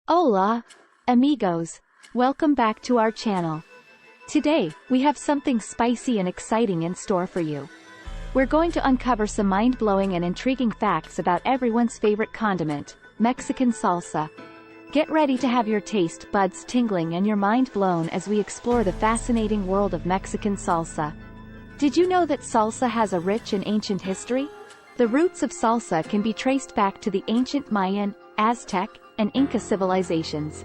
Hola, amigos. Welcome back to our channel. Today, we have something spicy and exciting in store for you. We're going to uncover some mind-blowing and intriguing facts about everyone's favorite condiment, Mexican salsa. Get ready to have your taste buds tingling and your mind blown as we explore the fascinating world of Mexican salsa. Did you know that salsa has a rich and ancient history? The roots of salsa can be traced back to the ancient Mayan, Aztec, and Inca civilizations.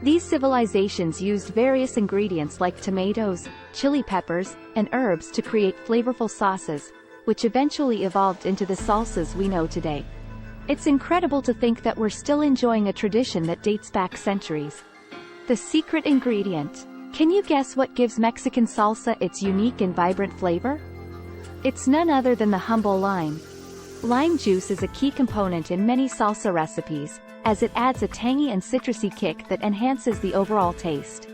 These civilizations used various ingredients like tomatoes, chili peppers, and herbs to create flavorful sauces, which eventually evolved into the salsas we know today. It's incredible to think that we're still enjoying a tradition that dates back centuries. The secret ingredient. Can you guess what gives Mexican salsa its unique and vibrant flavor? It's none other than the humble lime. Lime juice is a key component in many salsa recipes, as it adds a tangy and citrusy kick that enhances the overall taste.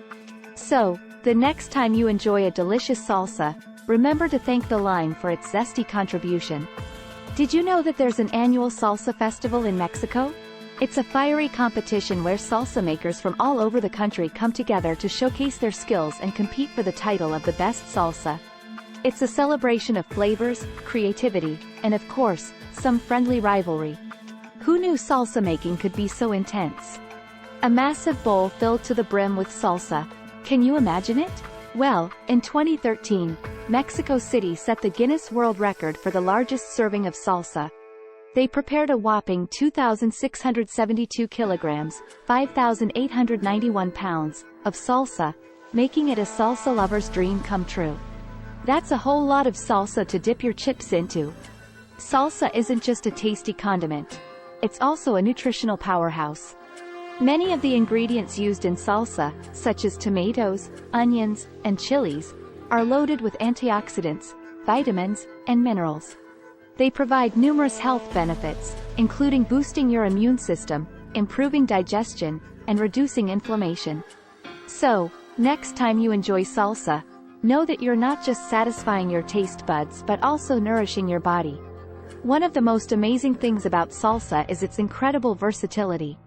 So, the next time you enjoy a delicious salsa, remember to thank the lime for its zesty contribution. Did you know that there's an annual salsa festival in Mexico? It's a fiery competition where salsa makers from all over the country come together to showcase their skills and compete for the title of the best salsa. It's a celebration of flavors, creativity, and of course, some friendly rivalry. Who knew salsa making could be so intense? A massive bowl filled to the brim with salsa. Can you imagine it? Well, in 2013, Mexico City set the Guinness World Record for the largest serving of salsa. They prepared a whopping 2,672 kilograms, 5,891 pounds, of salsa, making it a salsa lover's dream come true. That's a whole lot of salsa to dip your chips into. Salsa isn't just a tasty condiment. It's also a nutritional powerhouse. Many of the ingredients used in salsa, such as tomatoes, onions, and chilies, are loaded with antioxidants, vitamins, and minerals. They provide numerous health benefits, including boosting your immune system, improving digestion, and reducing inflammation. So, next time you enjoy salsa, know that you're not just satisfying your taste buds but also nourishing your body. One of the most amazing things about salsa is its incredible versatility.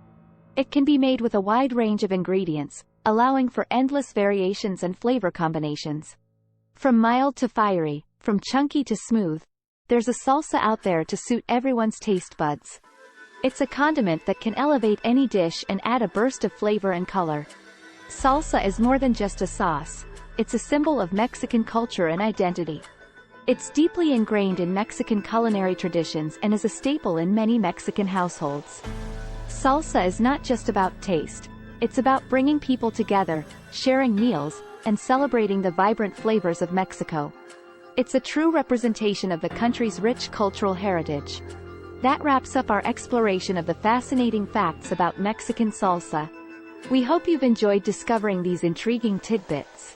It can be made with a wide range of ingredients, allowing for endless variations and flavor combinations. From mild to fiery, from chunky to smooth, there's a salsa out there to suit everyone's taste buds. It's a condiment that can elevate any dish and add a burst of flavor and color. Salsa is more than just a sauce. It's a symbol of Mexican culture and identity. It's deeply ingrained in Mexican culinary traditions and is a staple in many Mexican households. Salsa is not just about taste. It's about bringing people together, sharing meals, and celebrating the vibrant flavors of Mexico. It's a true representation of the country's rich cultural heritage. That wraps up our exploration of the fascinating facts about Mexican salsa. We hope you've enjoyed discovering these intriguing tidbits.